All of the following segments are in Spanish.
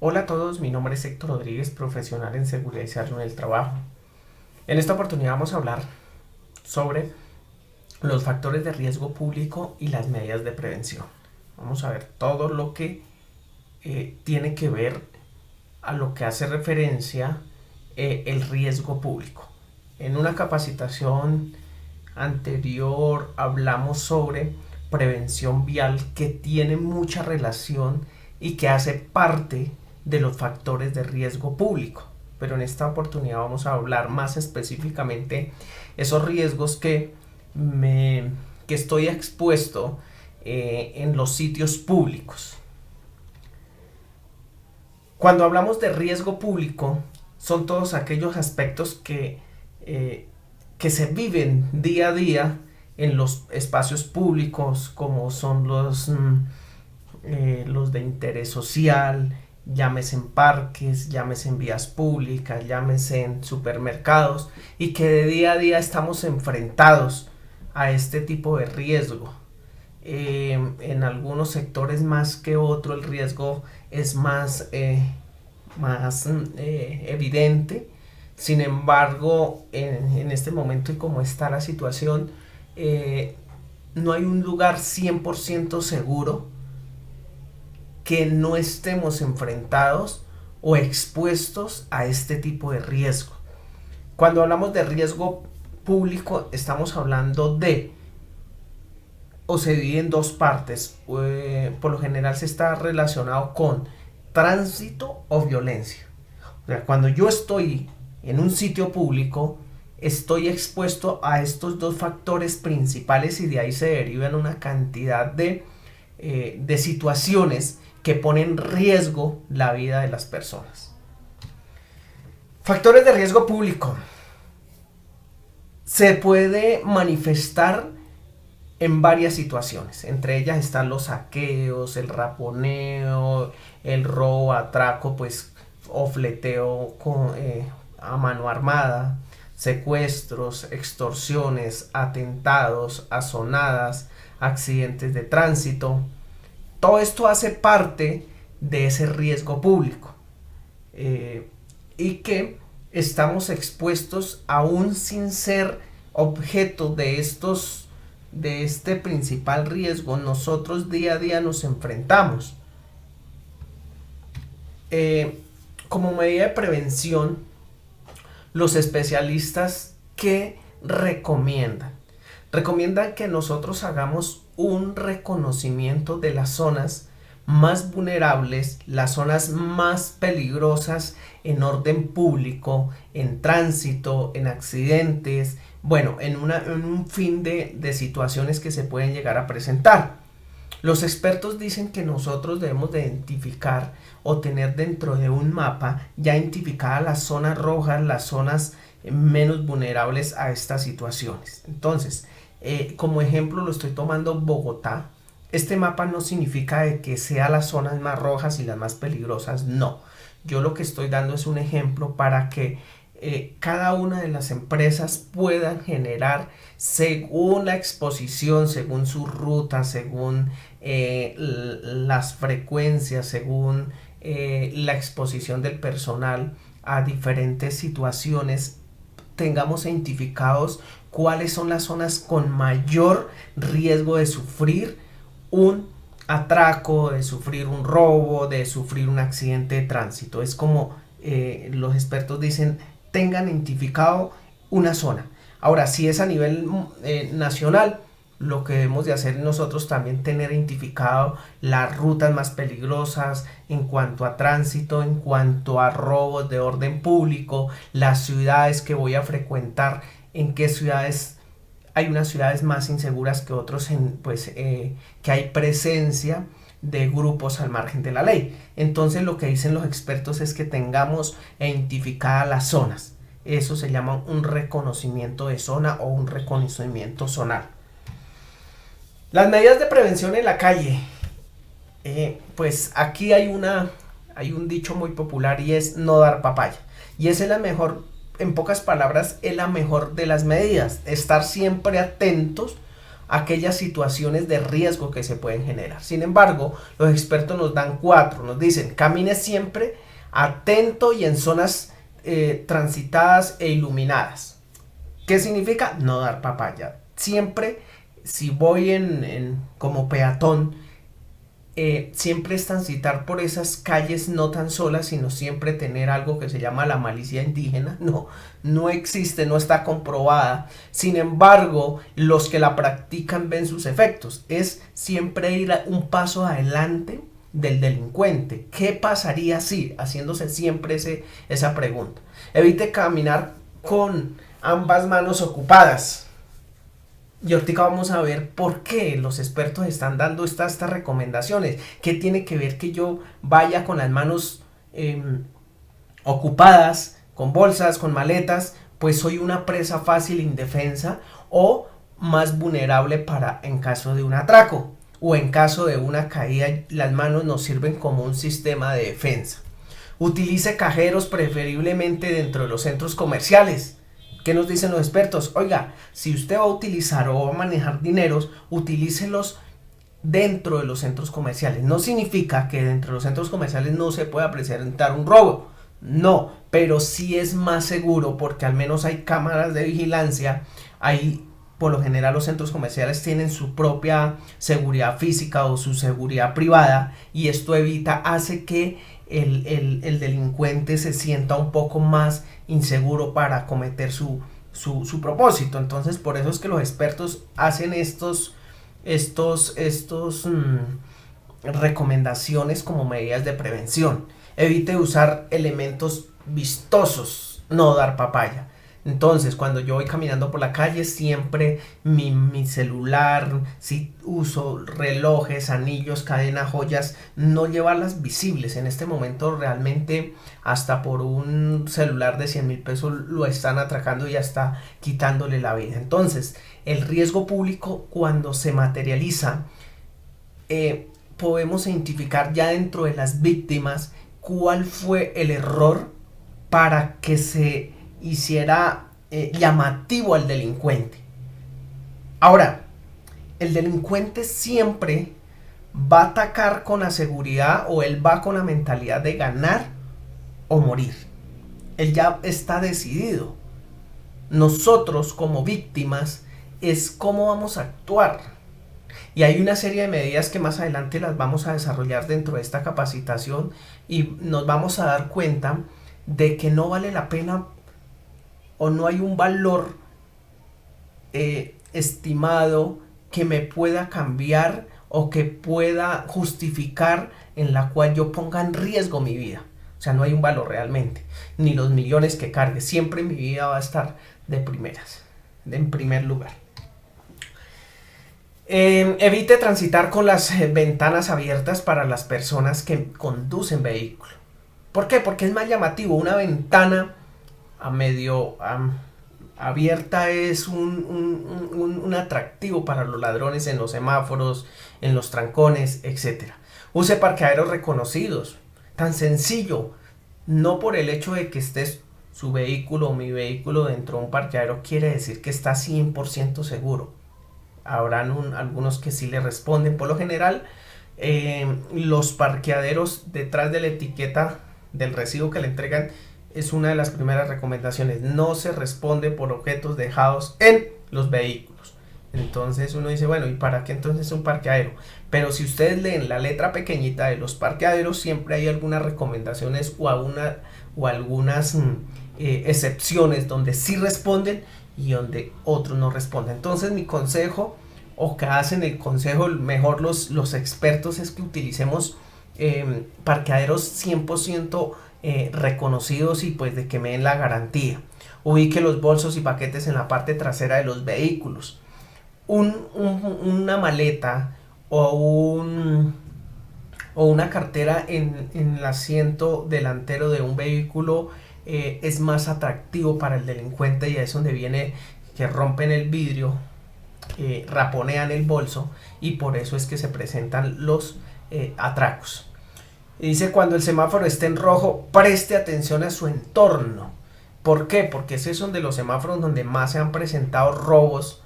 Hola a todos, mi nombre es Héctor Rodríguez, profesional en seguridad y salud en el trabajo. En esta oportunidad vamos a hablar sobre los factores de riesgo público y las medidas de prevención. Vamos a ver todo lo que tiene que ver a lo que hace referencia el riesgo público. En una capacitación anterior hablamos sobre prevención vial, que tiene mucha relación y que hace parte de los factores de riesgo público. Pero en esta oportunidad vamos a hablar más específicamente esos riesgos que estoy expuesto en los sitios públicos. Cuando hablamos de riesgo público, son todos aquellos aspectos que se viven día a día en los espacios públicos, como son los de interés social, llámese en parques, llámese en vías públicas, llámese en supermercados, y que de día a día estamos enfrentados a este tipo de riesgo. En algunos sectores más que otro el riesgo es más evidente. Sin embargo, en este momento y como está la situación, no hay un lugar 100% seguro que no estemos enfrentados o expuestos a este tipo de riesgo. Cuando hablamos de riesgo público, estamos hablando de, o se divide en dos partes, por lo general se está relacionado con tránsito o violencia. O sea, cuando yo estoy en un sitio público, estoy expuesto a estos dos factores principales y de ahí se derivan una cantidad de situaciones que ponen en riesgo la vida de las personas. Factores de riesgo público. Se puede manifestar en varias situaciones. Entre ellas están los saqueos, el raponeo, el robo, atraco, pues, o fleteo a mano armada, secuestros, extorsiones, atentados, azonadas, accidentes de tránsito. Todo esto hace parte de ese riesgo público y que estamos expuestos aún sin ser objeto de este principal riesgo. Nosotros día a día nos enfrentamos. Como medida de prevención, los especialistas que recomiendan que nosotros hagamos un reconocimiento de las zonas más vulnerables, las zonas más peligrosas en orden público, en tránsito, en accidentes, bueno, en un fin de situaciones que se pueden llegar a presentar. Los expertos dicen que nosotros debemos de identificar o tener dentro de un mapa ya identificadas las zonas rojas, las zonas menos vulnerables a estas situaciones. Entonces, como ejemplo lo estoy tomando Bogotá. Este mapa no significa de que sea las zonas más rojas y las más peligrosas, no. Yo lo que estoy dando es un ejemplo para que cada una de las empresas puedan generar según la exposición, según su ruta, según las frecuencias, según la exposición del personal a diferentes situaciones, tengamos identificados cuáles son las zonas con mayor riesgo de sufrir un atraco, de sufrir un robo, de sufrir un accidente de tránsito. Es como los expertos dicen, tengan identificado una zona. Ahora, si es a nivel nacional, lo que debemos de hacer nosotros también tener identificado las rutas más peligrosas en cuanto a tránsito, en cuanto a robos de orden público, las ciudades que voy a frecuentar, en qué ciudades hay unas ciudades más inseguras que otros, que hay presencia de grupos al margen de la ley. Entonces lo que dicen los expertos es que tengamos identificadas las zonas. Eso se llama un reconocimiento de zona o un reconocimiento zonal. Las medidas de prevención en la calle. Pues aquí hay un dicho muy popular y es no dar papaya. Y esa es la mejor, en pocas palabras, es la mejor de las medidas. Estar siempre atentos aquellas situaciones de riesgo que se pueden generar. Sin embargo, los expertos nos dan 4, nos dicen: camine siempre atento y en zonas transitadas e iluminadas. ¿Qué significa? No dar papaya. Siempre, si voy como peatón, siempre es transitar por esas calles no tan solas, sino siempre tener algo que se llama la malicia indígena. No existe, no está comprobada. Sin embargo, los que la practican ven sus efectos. Es siempre ir un paso adelante del delincuente. ¿Qué pasaría si? Haciéndose siempre esa pregunta. Evite caminar con ambas manos ocupadas. Y ahorita vamos a ver por qué los expertos están dando estas recomendaciones. ¿Qué tiene que ver que yo vaya con las manos ocupadas, con bolsas, con maletas? Pues soy una presa fácil e indefensa, o más vulnerable en caso de un atraco, o en caso de una caída. Las manos nos sirven como un sistema de defensa. Utilice cajeros preferiblemente dentro de los centros comerciales. ¿Qué nos dicen los expertos? Oiga, si usted va a utilizar o va a manejar dineros, utilícelos dentro de los centros comerciales. No significa que dentro de los centros comerciales no se pueda presentar un robo. No, pero sí es más seguro, porque al menos hay cámaras de vigilancia. Ahí, por lo general, los centros comerciales tienen su propia seguridad física o su seguridad privada, y esto hace que el delincuente se sienta un poco más inseguro para cometer su propósito. Entonces, por eso es que los expertos hacen estos recomendaciones como medidas de prevención. Evite usar elementos vistosos, no dar papaya. Entonces, cuando yo voy caminando por la calle, siempre mi celular, si uso relojes, anillos, cadenas, joyas, no llevarlas visibles. En este momento realmente hasta por un celular de 100,000 pesos lo están atracando y hasta quitándole la vida. Entonces, el riesgo público, cuando se materializa, podemos identificar ya dentro de las víctimas cuál fue el error para que se hiciera llamativo al delincuente. Ahora, el delincuente siempre va a atacar con la seguridad, o él va con la mentalidad de ganar o morir. Él ya está decidido. Nosotros, como víctimas, es cómo vamos a actuar. Y hay una serie de medidas que más adelante las vamos a desarrollar dentro de esta capacitación, y nos vamos a dar cuenta de que no vale la pena, o no hay un valor estimado que me pueda cambiar o que pueda justificar en la cual yo ponga en riesgo mi vida. O sea, no hay un valor realmente, ni los millones que cargue. Siempre mi vida va a estar de primeras, en primer lugar. Evite transitar con las ventanas abiertas para las personas que conducen vehículos. ¿Por qué? Porque es más llamativo. Una ventana a medio abierta es un atractivo para los ladrones en los semáforos, en los trancones, etc. Use parqueaderos reconocidos. Tan sencillo. No por el hecho de que esté su vehículo o mi vehículo dentro de un parqueadero quiere decir que está 100% seguro. Habrán algunos que sí le responden. Por lo general, los parqueaderos, detrás de la etiqueta del recibo que le entregan, es una de las primeras recomendaciones. No se responde por objetos dejados en los vehículos. Entonces uno dice, bueno, ¿y para qué entonces un parqueadero? Pero si ustedes leen la letra pequeñita de los parqueaderos, siempre hay algunas recomendaciones o algunas excepciones donde sí responden y donde otros no responden. Entonces mi consejo, o que hacen el consejo mejor los expertos, es que utilicemos parqueaderos 100% reconocidos, y pues de que me den la garantía. Ubique los bolsos y paquetes en la parte trasera de los vehículos. Una maleta o una cartera en el asiento delantero de un vehículo es más atractivo para el delincuente, y es donde viene que rompen el vidrio, raponean el bolso, y por eso es que se presentan los atracos. Y dice: cuando el semáforo esté en rojo, preste atención a su entorno. ¿Por qué? Porque ese es uno de los semáforos donde más se han presentado robos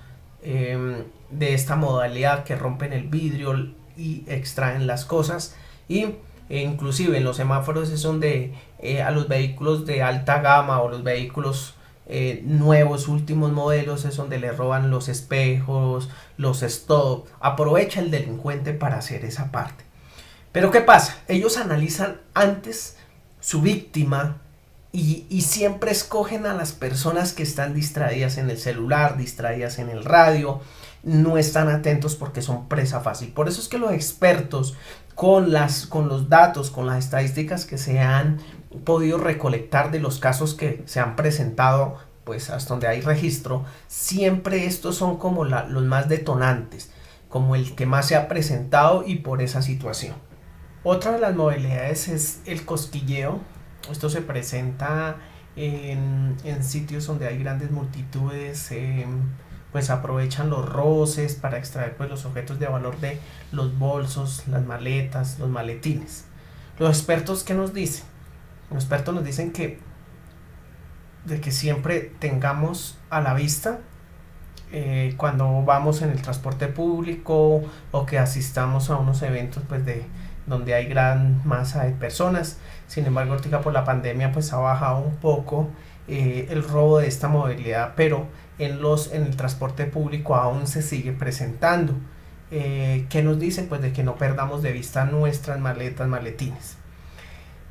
de esta modalidad, que rompen el vidrio y extraen las cosas. Y inclusive en los semáforos es donde a los vehículos de alta gama o los vehículos nuevos, últimos modelos, es donde le roban los espejos, los stop. Aprovecha el delincuente para hacer esa parte. Pero ¿qué pasa? Ellos analizan antes su víctima y siempre escogen a las personas que están distraídas en el celular, distraídas en el radio, no están atentos porque son presa fácil. Por eso es que los expertos, con los datos, con las estadísticas que se han podido recolectar de los casos que se han presentado, pues hasta donde hay registro, siempre estos son como los más detonantes, como el que más se ha presentado y por esa situación. Otra de las modalidades es el cosquilleo. Esto se presenta en sitios donde hay grandes multitudes, pues aprovechan los roces para extraer pues los objetos de valor de los bolsos, las maletas, los maletines. Los expertos, ¿qué nos dicen? Los expertos nos dicen de que siempre tengamos a la vista cuando vamos en el transporte público o que asistamos a unos eventos pues donde hay gran masa de personas. Sin embargo, ahorita por la pandemia pues ha bajado un poco el robo de esta movilidad, pero en el transporte público aún se sigue presentando. ¿Qué nos dice? Pues de que no perdamos de vista nuestras maletas, maletines.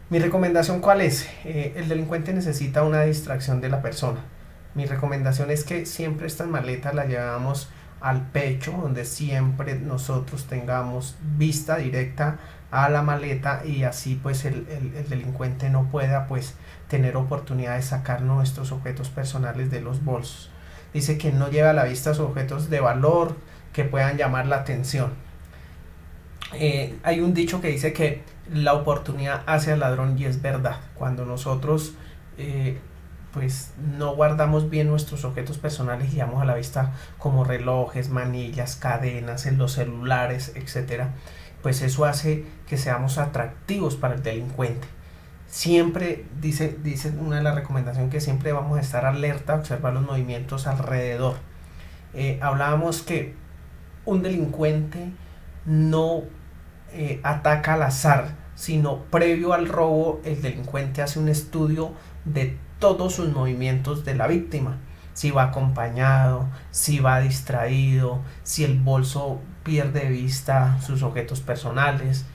Mi recomendación, ¿cuál es? El delincuente necesita una distracción de la persona. Mi recomendación es que siempre estas maletas las llevamos al pecho, donde siempre nosotros tengamos vista directa a la maleta y así pues el delincuente no pueda pues tener oportunidad de sacar nuestros objetos personales de los bolsos. Dice que no lleva a la vista objetos de valor que puedan llamar la atención. Hay un dicho que dice que la oportunidad hace al ladrón y es verdad. Cuando nosotros pues no guardamos bien nuestros objetos personales y llevamos a la vista como relojes, manillas, cadenas, en los celulares, etcétera, pues eso hace que seamos atractivos para el delincuente. Siempre dice una de las recomendaciones que siempre vamos a estar alerta, observar los movimientos alrededor. Hablábamos que un delincuente no ataca al azar, sino previo al robo el delincuente hace un estudio de todos sus movimientos de la víctima, si va acompañado, si va distraído, si el bolso pierde de vista sus objetos personales,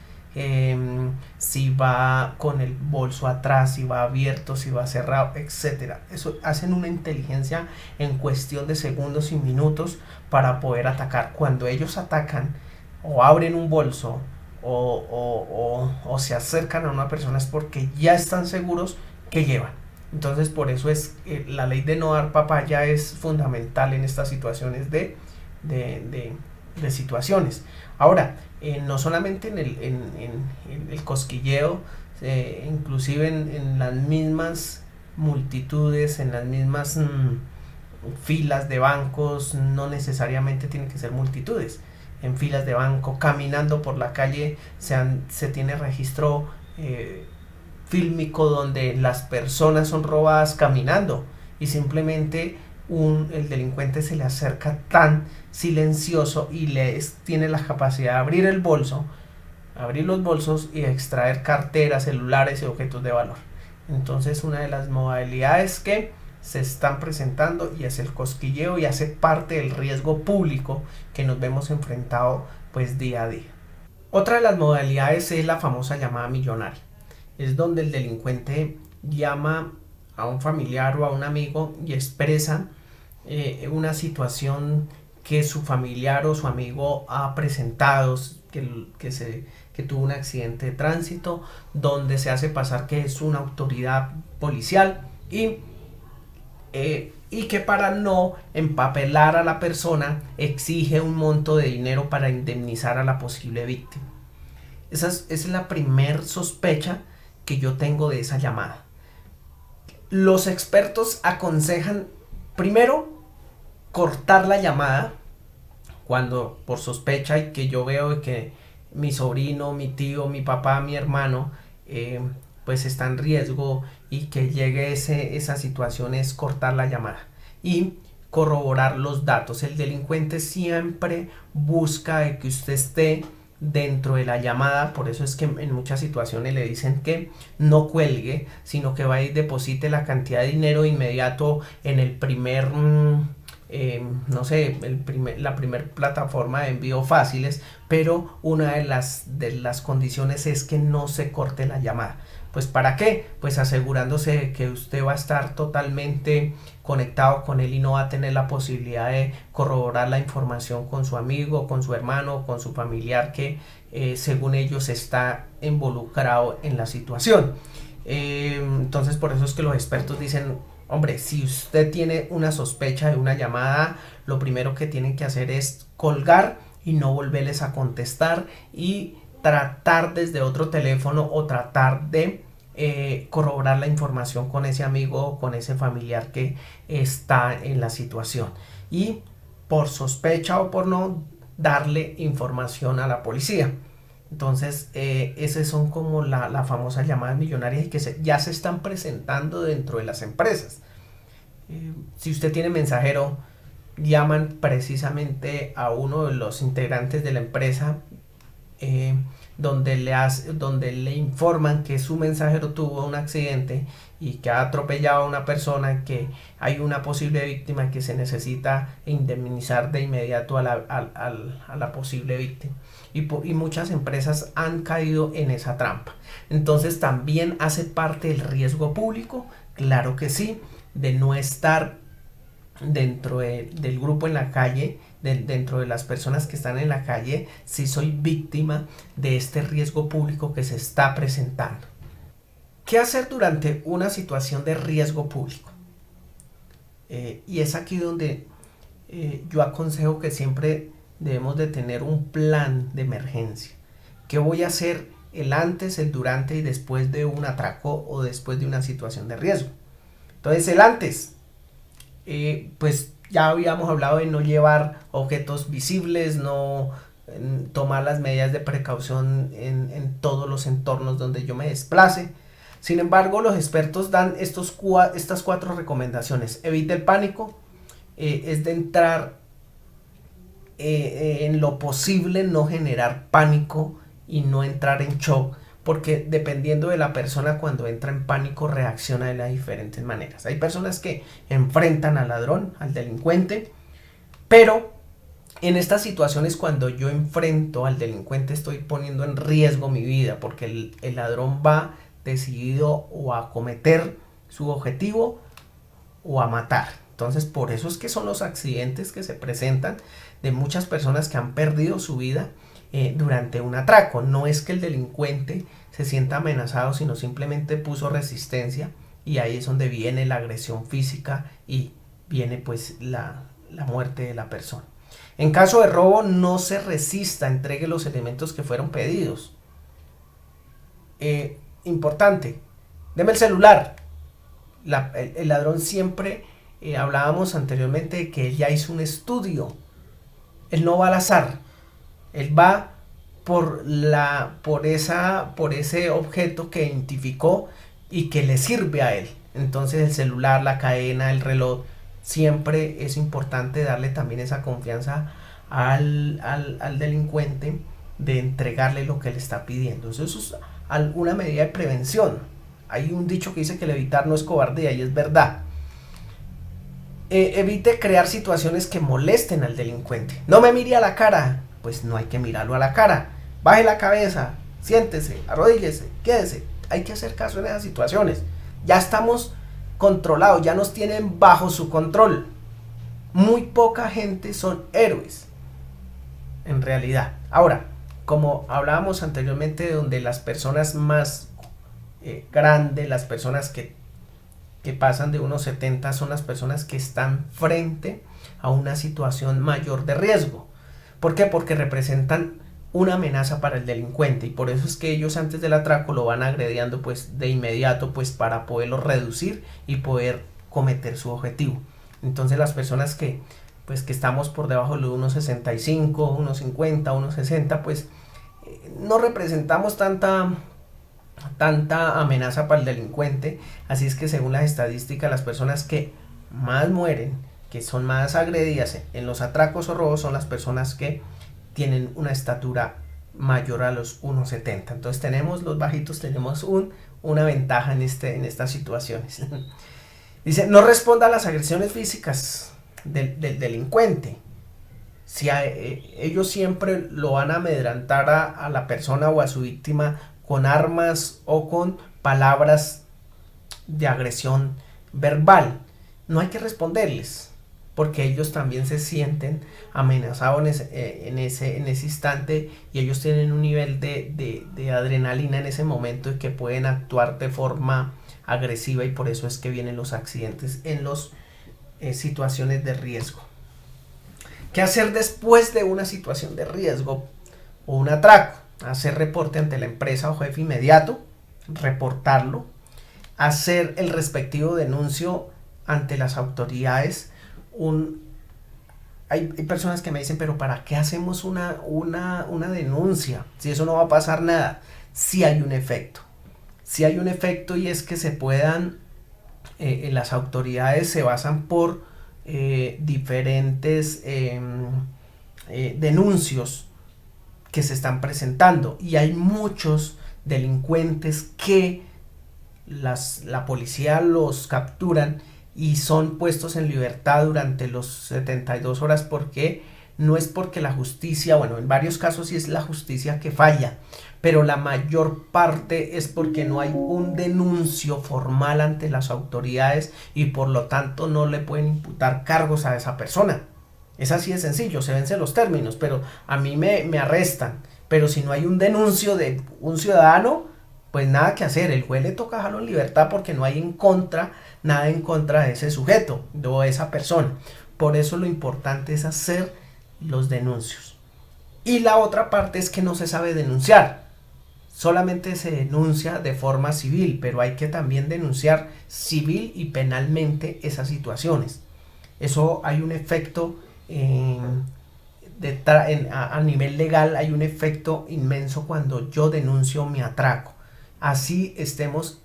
si va con el bolso atrás, si va abierto, si va cerrado, etcétera. Eso hacen una inteligencia en cuestión de segundos y minutos para poder atacar. Cuando ellos atacan o abren un bolso o se acercan a una persona es porque ya están seguros que llevan. Entonces por eso es la ley de no dar papaya es fundamental en estas situaciones de situaciones. Ahora, no solamente en el cosquilleo, inclusive en las mismas multitudes, en las mismas filas de bancos, no necesariamente tienen que ser multitudes. En filas de banco, caminando por la calle, se tiene registro fílmico donde las personas son robadas caminando y simplemente el delincuente se le acerca tan silencioso y tiene la capacidad de abrir el bolso, abrir los bolsos y extraer carteras, celulares y objetos de valor. Entonces una de las modalidades que se están presentando y es el cosquilleo y hace parte del riesgo público que nos vemos enfrentados pues día a día. Otra de las modalidades es la famosa llamada millonaria. Es donde el delincuente llama a un familiar o a un amigo y expresa una situación que su familiar o su amigo ha presentado, que tuvo un accidente de tránsito, donde se hace pasar que es una autoridad policial y que para no empapelar a la persona exige un monto de dinero para indemnizar a la posible víctima. Esa es la primer sospecha que yo tengo de esa llamada. Los expertos aconsejan primero cortar la llamada cuando por sospecha y que yo veo que mi sobrino, mi tío, mi papá, mi hermano pues está en riesgo y que llegue esa situación, es cortar la llamada y corroborar los datos. El delincuente siempre busca de que usted esté dentro de la llamada, por eso es que en muchas situaciones le dicen que no cuelgue, sino que va y deposite la cantidad de dinero de inmediato en el primer no sé, la primer plataforma de envío fáciles, pero una de las condiciones es que no se corte la llamada. Pues ¿para qué? Pues asegurándose de que usted va a estar totalmente conectado con él y no va a tener la posibilidad de corroborar la información con su amigo, con su hermano, con su familiar que según ellos está involucrado en la situación. Entonces por eso es que los expertos dicen, hombre, si usted tiene una sospecha de una llamada, lo primero que tienen que hacer es colgar y no volverles a contestar y tratar desde otro teléfono o tratar de corroborar la información con ese amigo o con ese familiar que está en la situación. Y por sospecha o por no, darle información a la policía. Entonces, esas son como la famosa llamadas millonarias y que ya se están presentando dentro de las empresas. Si usted tiene mensajero, llaman precisamente a uno de los integrantes de la empresa donde le informan que su mensajero tuvo un accidente y que ha atropellado a una persona, que hay una posible víctima que se necesita indemnizar de inmediato a la posible víctima. Y muchas empresas han caído en esa trampa. Entonces también hace parte del riesgo público, claro que sí, de no estar dentro del grupo en la calle, dentro de las personas que están en la calle, si soy víctima de este riesgo público que se está presentando. ¿Qué hacer durante una situación de riesgo público? Y es aquí donde yo aconsejo que siempre debemos de tener un plan de emergencia. ¿Qué voy a hacer el antes, el durante y después de un atraco o después de una situación de riesgo? Entonces el antes, pues ya habíamos hablado de no llevar objetos visibles, no tomar las medidas de precaución en todos los entornos donde yo me desplace. Sin embargo, los expertos dan estas 4 recomendaciones. Evite el pánico, es de entrar en lo posible, no generar pánico y no entrar en shock, porque dependiendo de la persona, cuando entra en pánico reacciona de las diferentes maneras. Hay personas que enfrentan al ladrón, al delincuente, pero en estas situaciones, cuando yo enfrento al delincuente, estoy poniendo en riesgo mi vida, porque el ladrón va decidido o a cometer su objetivo o a matar. Entonces por eso es que son los accidentes que se presentan de muchas personas que han perdido su vida durante un atraco. No es que el delincuente se sienta amenazado, sino simplemente puso resistencia, y ahí es donde viene la agresión física y viene pues la muerte de la persona. En caso de robo, no se resista, entregue los elementos que fueron pedidos. Importante, deme el celular. El ladrón siempre, hablábamos anteriormente de que él ya hizo un estudio. Él no va al azar, él va por ese objeto que identificó y que le sirve a él. Entonces el celular, la cadena, el reloj, siempre es importante darle también esa confianza al delincuente de entregarle lo que le está pidiendo. Eso es alguna medida de prevención. Hay un dicho que dice que el evitar no es cobardía, y es verdad. Evite crear situaciones que molesten al delincuente. No me mire a la cara. Pues no hay que mirarlo a la cara. Baje la cabeza, siéntese, arrodíllese, quédese. Hay que hacer caso en esas situaciones. Ya estamos controlados, ya nos tienen bajo su control. Muy poca gente son héroes, en realidad. Ahora, como hablábamos anteriormente, donde las personas más grandes, las personas que pasan de unos 70, son las personas que están frente a una situación mayor de riesgo. ¿Por qué? Porque representan una amenaza para el delincuente, y por eso es que ellos antes del atraco lo van agrediendo pues de inmediato, pues para poderlo reducir y poder cometer su objetivo. Entonces las personas que estamos por debajo de los 1,65, 1,50, 1,60, pues no representamos tanta amenaza para el delincuente. Así es que según las estadísticas, las personas que más mueren que son más agredidas en los atracos o robos son las personas que tienen una estatura mayor a los 1,70. Entonces tenemos los bajitos, tenemos una ventaja en estas situaciones. Dice, no responda a las agresiones físicas del delincuente. Si ellos siempre lo van a amedrentar a la persona o a su víctima con armas o con palabras de agresión verbal. No hay que responderles, porque ellos también se sienten amenazados en ese instante, y ellos tienen un nivel de adrenalina en ese momento y que pueden actuar de forma agresiva, y por eso es que vienen los accidentes en las situaciones de riesgo. ¿Qué hacer después de una situación de riesgo o un atraco? Hacer reporte ante la empresa o jefe inmediato, reportarlo, hacer el respectivo denuncio ante las autoridades. Hay personas que me dicen, pero ¿para qué hacemos una denuncia? Si eso no va a pasar nada. Sí hay un efecto. Sí hay un efecto, y es que se puedan, las autoridades se basan por diferentes denuncios que se están presentando, y hay muchos delincuentes que la policía los capturan y son puestos en libertad durante los 72 horas, porque no es porque la justicia, bueno, en varios casos sí es la justicia que falla, pero la mayor parte es porque no hay un denuncio formal ante las autoridades, y por lo tanto no le pueden imputar cargos a esa persona. Es así de sencillo, se vencen los términos, pero a mí me arrestan. Pero si no hay un denuncio de un ciudadano, pues nada que hacer, el juez le toca dejarlo en libertad, porque no hay nada en contra de ese sujeto o de esa persona. Por eso lo importante es hacer los denuncios. Y la otra parte es que no se sabe denunciar. Solamente se denuncia de forma civil, pero hay que también denunciar civil y penalmente esas situaciones. Eso hay un efecto a nivel legal, hay un efecto inmenso cuando yo denuncio mi atraco. Así estemos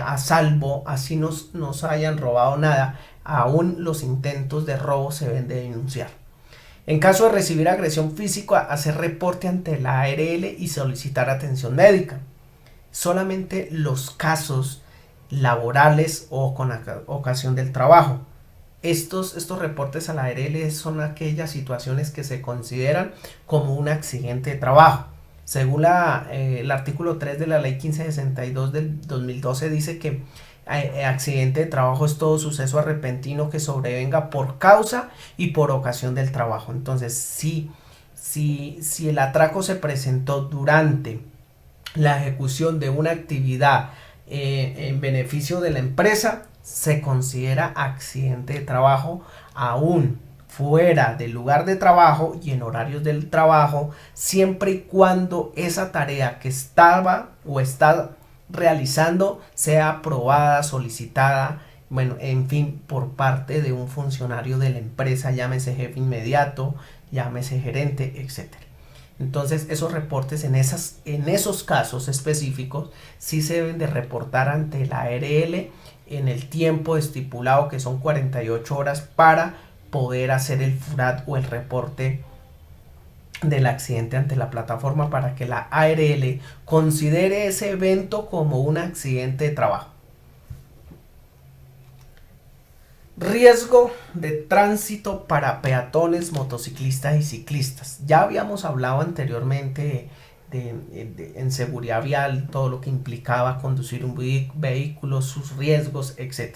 a salvo, así nos hayan robado nada, aún los intentos de robo se deben de denunciar. En caso de recibir agresión física, hacer reporte ante la ARL y solicitar atención médica. Solamente los casos laborales o con ocasión del trabajo. Estos reportes a la ARL son aquellas situaciones que se consideran como un accidente de trabajo. Según el artículo 3 de la ley 1562 del 2012, dice que accidente de trabajo es todo suceso repentino que sobrevenga por causa y por ocasión del trabajo. Entonces, si el atraco se presentó durante la ejecución de una actividad en beneficio de la empresa, se considera accidente de trabajo, aún fuera del lugar de trabajo y en horarios del trabajo, siempre y cuando esa tarea que estaba o está realizando sea aprobada, solicitada, bueno, en fin, por parte de un funcionario de la empresa, llámese jefe inmediato, llámese gerente, etcétera. Entonces esos reportes en esos casos específicos sí se deben de reportar ante la ARL en el tiempo estipulado, que son 48 horas, para poder hacer el FURAT o el reporte del accidente ante la plataforma, para que la ARL considere ese evento como un accidente de trabajo. Riesgo de tránsito para peatones, motociclistas y ciclistas. Ya habíamos hablado anteriormente en seguridad vial, todo lo que implicaba conducir un vehículo, sus riesgos, etc.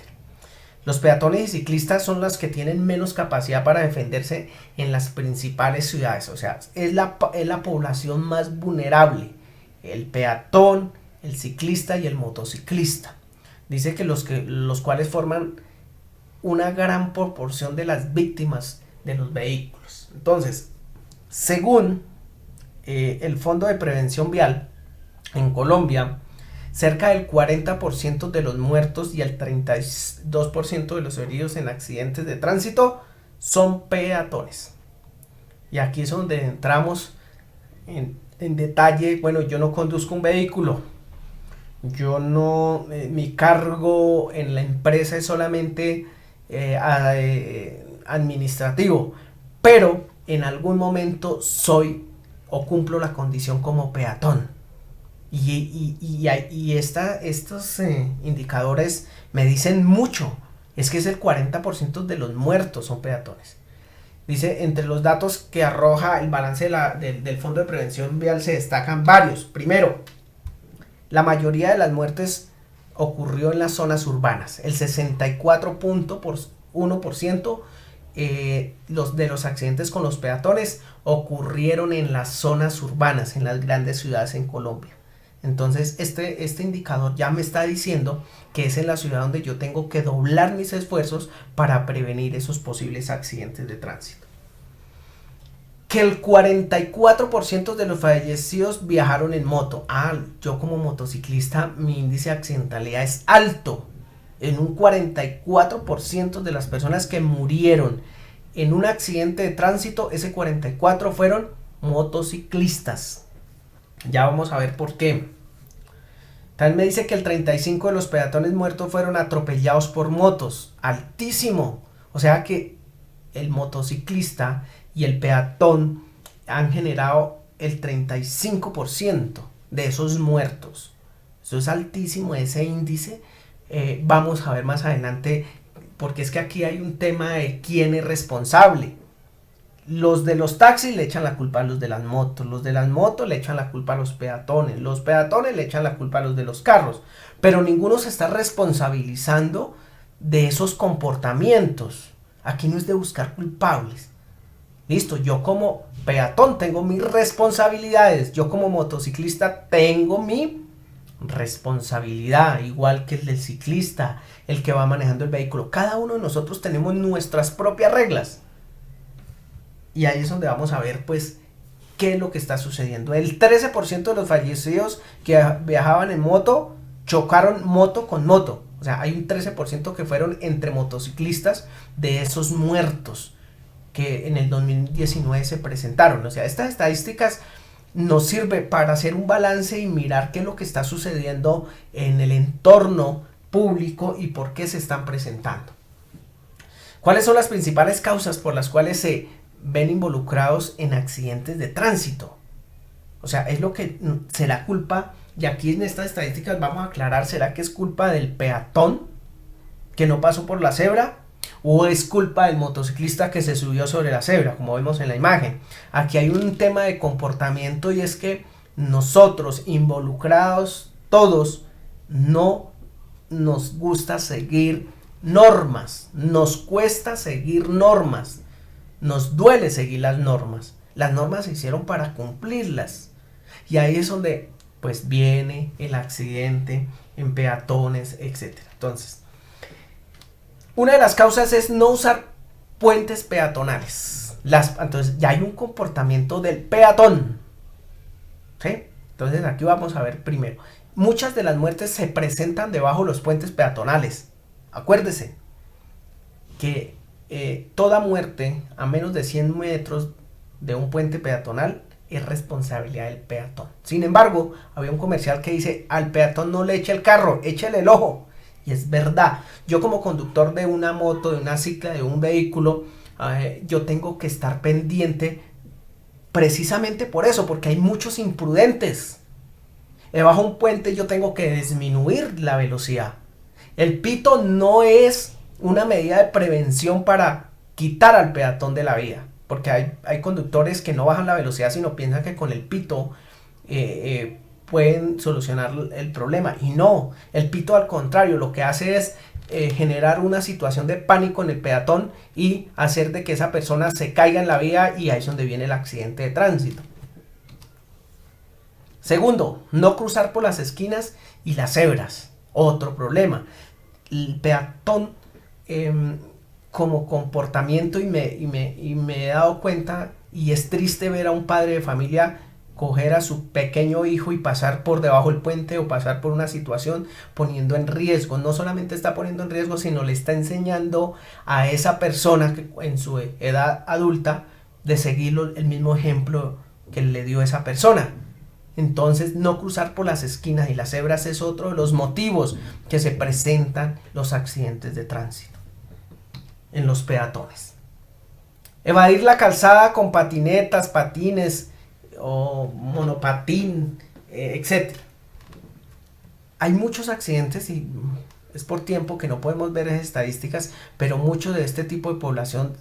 Los peatones y ciclistas son los que tienen menos capacidad para defenderse en las principales ciudades, o sea, es la población más vulnerable, el peatón, el ciclista y el motociclista. Dice que los cuales forman una gran proporción de las víctimas de los vehículos. Entonces, según el Fondo de Prevención Vial, en Colombia, cerca del 40% de los muertos y el 32% de los heridos en accidentes de tránsito son peatones. Y aquí es donde entramos en detalle. Bueno, yo no conduzco un vehículo, mi cargo en la empresa es solamente administrativo, pero en algún momento soy o cumplo la condición como peatón. Estos indicadores me dicen mucho. Es que es el 40% de los muertos son peatones. Dice, entre los datos que arroja el balance del Fondo de Prevención Vial se destacan varios. Primero, la mayoría de las muertes ocurrió en las zonas urbanas. El 64.1% de los accidentes con los peatones ocurrieron en las zonas urbanas, en las grandes ciudades en Colombia. Entonces este indicador ya me está diciendo que es en la ciudad donde yo tengo que doblar mis esfuerzos para prevenir esos posibles accidentes de tránsito. Que el 44% de los fallecidos viajaron en moto. Yo como motociclista mi índice de accidentalidad es alto. En un 44% de las personas que murieron en un accidente de tránsito, ese 44% fueron motociclistas. Ya vamos a ver por qué. También me dice que el 35% de los peatones muertos fueron atropellados por motos. Altísimo. O sea que el motociclista y el peatón han generado el 35% de esos muertos. Eso es altísimo, ese índice. Vamos a ver más adelante, porque es que aquí hay un tema de quién es responsable. Los de los taxis le echan la culpa a los de las motos le echan la culpa a los peatones le echan la culpa a los de los carros, pero ninguno se está responsabilizando de esos comportamientos. Aquí no es de buscar culpables. Listo, yo como peatón tengo mis responsabilidades, yo como motociclista tengo mi responsabilidad, igual que el del ciclista, el que va manejando el vehículo. Cada uno de nosotros tenemos nuestras propias reglas. Y ahí es donde vamos a ver, pues, qué es lo que está sucediendo. El 13% de los fallecidos que viajaban en moto chocaron moto con moto. O sea, hay un 13% que fueron entre motociclistas de esos muertos que en el 2019 se presentaron. O sea, estas estadísticas nos sirven para hacer un balance y mirar qué es lo que está sucediendo en el entorno público y por qué se están presentando. ¿Cuáles son las principales causas por las cuales se ven involucrados en accidentes de tránsito? O sea, es lo que será culpa, y aquí en estas estadísticas vamos a aclarar, ¿será que es culpa del peatón que no pasó por la cebra? ¿O es culpa del motociclista que se subió sobre la cebra, como vemos en la imagen? Aquí hay un tema de comportamiento, y es que nosotros involucrados todos no nos gusta seguir normas, nos cuesta seguir normas. Nos duele seguir las normas. Las normas se hicieron para cumplirlas. Y ahí es donde pues viene el accidente en peatones, etc. Entonces, una de las causas es no usar puentes peatonales. Entonces ya hay un comportamiento del peatón. ¿Sí? Entonces aquí vamos a ver primero. Muchas de las muertes se presentan debajo de los puentes peatonales. Acuérdese que toda muerte a menos de 100 metros de un puente peatonal es responsabilidad del peatón. Sin embargo, había un comercial que dice: al peatón no le eche el carro, échele el ojo. Y es verdad. Yo como conductor de una moto, de una cicla, de un vehículo, yo tengo que estar pendiente precisamente por eso, porque hay muchos imprudentes. Debajo de un puente yo tengo que disminuir la velocidad. El pito no es una medida de prevención para quitar al peatón de la vía, porque hay conductores que no bajan la velocidad, sino piensan que con el pito pueden solucionar el problema, y no, el pito al contrario lo que hace es generar una situación de pánico en el peatón y hacer de que esa persona se caiga en la vía, y ahí es donde viene el accidente de tránsito. Segundo, no cruzar por las esquinas y las cebras, otro problema. El peatón como comportamiento, y me he dado cuenta, y es triste ver a un padre de familia coger a su pequeño hijo y pasar por debajo del puente o pasar por una situación poniendo en riesgo. No solamente está poniendo en riesgo, sino le está enseñando a esa persona que en su edad adulta de seguir el mismo ejemplo que le dio esa persona. Entonces, no cruzar por las esquinas y las cebras es otro de los motivos que se presentan los accidentes de tránsito. en los peatones. Evadir la calzada con patinetas, patines o monopatín, etc. Hay muchos accidentes y es por tiempo que no podemos ver esas estadísticas, pero muchos de este tipo de población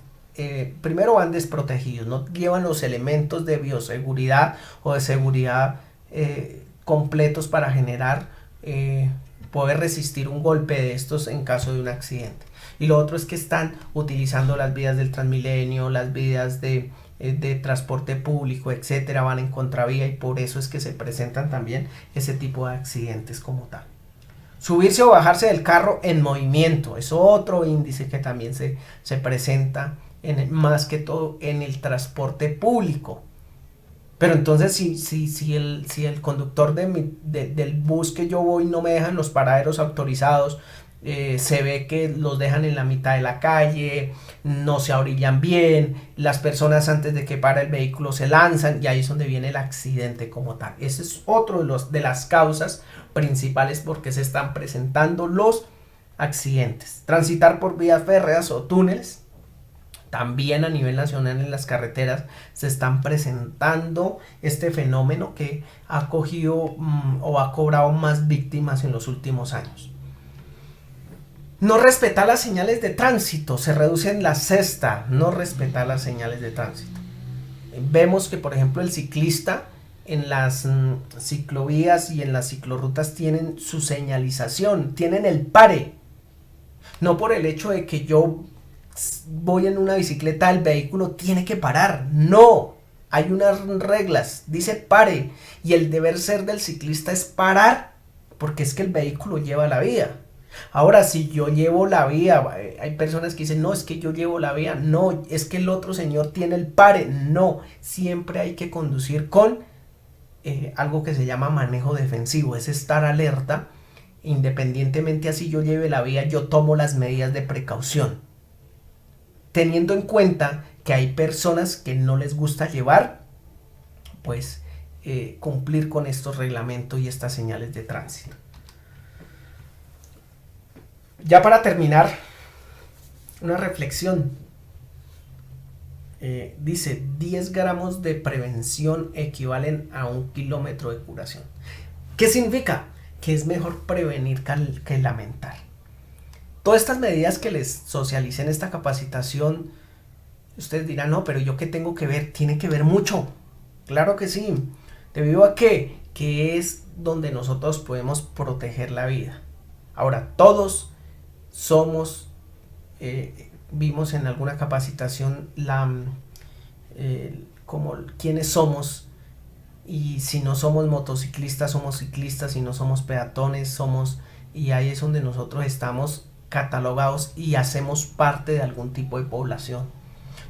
primero van desprotegidos, no llevan los elementos de bioseguridad o de seguridad completos para generar, poder resistir un golpe de estos en caso de un accidente. Y lo otro es que están utilizando las vías del Transmilenio, las vías de transporte público, etcétera, van en contravía y por eso es que se presentan también ese tipo de accidentes como tal. Subirse o bajarse del carro en movimiento es otro índice que también se presenta más que todo en el transporte público. Pero entonces si el conductor del bus que yo voy no me deja en los paraderos autorizados, se ve que los dejan en la mitad de la calle, no se orillan bien, las personas antes de que para el vehículo se lanzan y ahí es donde viene el accidente como tal. Ese es otro de las causas principales por qué se están presentando los accidentes. Transitar por vías férreas o túneles. También a nivel nacional en las carreteras se están presentando este fenómeno que ha cogido o ha cobrado más víctimas en los últimos años. No respetar las señales de tránsito, se reduce en la sexta, no respetar las señales de tránsito. Vemos que por ejemplo el ciclista en las ciclovías y en las ciclorrutas tienen su señalización, tienen el pare. No por el hecho de que yo voy en una bicicleta, el vehículo tiene que parar, no, hay unas reglas, dice pare, y el deber ser del ciclista es parar, porque es que el vehículo lleva la vía. Ahora, si yo llevo la vía, hay personas que dicen, no, es que yo llevo la vía, no, es que el otro señor tiene el pare, no, siempre hay que conducir con algo que se llama manejo defensivo, es estar alerta, independientemente así yo lleve la vía, yo tomo las medidas de precaución. Teniendo en cuenta que hay personas que no les gusta llevar, pues cumplir con estos reglamentos y estas señales de tránsito. Ya para terminar, una reflexión. Dice, 10 gramos de prevención equivalen a 1 kilómetro de curación. ¿Qué significa? Que es mejor prevenir que lamentar. Todas estas medidas que les socialicé en esta capacitación, ustedes dirán, no, pero yo qué tengo que ver, tiene que ver mucho. Claro que sí, debido a que es donde nosotros podemos proteger la vida. Ahora, todos somos, vimos en alguna capacitación como quiénes somos, y si no somos motociclistas, somos ciclistas, si no somos peatones, somos, y ahí es donde nosotros estamos catalogados y hacemos parte de algún tipo de población.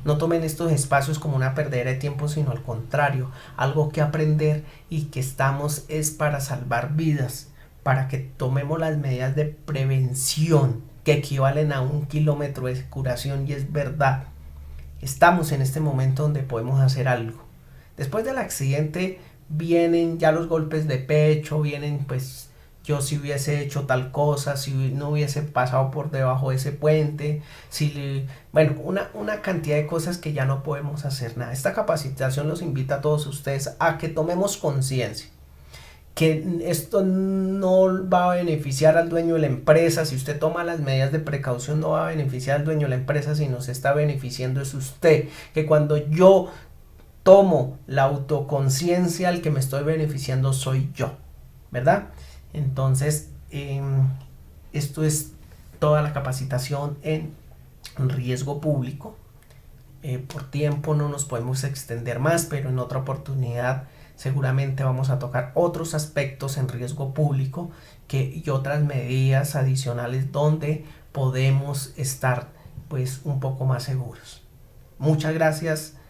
No tomen estos espacios como una perdera de tiempo, sino al contrario, algo que aprender, y que estamos es para salvar vidas, para que tomemos las medidas de prevención que equivalen a 1 kilómetro de curación. Y es verdad, estamos en este momento donde podemos hacer algo. Después del accidente vienen ya los golpes de pecho, vienen pues yo si hubiese hecho tal cosa, si no hubiese pasado por debajo de ese puente, bueno, una cantidad de cosas que ya no podemos hacer nada. Esta capacitación los invita a todos ustedes a que tomemos conciencia, que esto no va a beneficiar al dueño de la empresa. Si usted toma las medidas de precaución, no va a beneficiar al dueño de la empresa, sino se está beneficiando es usted, que cuando yo tomo la autoconciencia, el que me estoy beneficiando soy yo, ¿verdad? Entonces, esto es toda la capacitación en riesgo público. Por tiempo no nos podemos extender más, pero en otra oportunidad seguramente vamos a tocar otros aspectos en riesgo público y otras medidas adicionales donde podemos estar pues un poco más seguros. Muchas gracias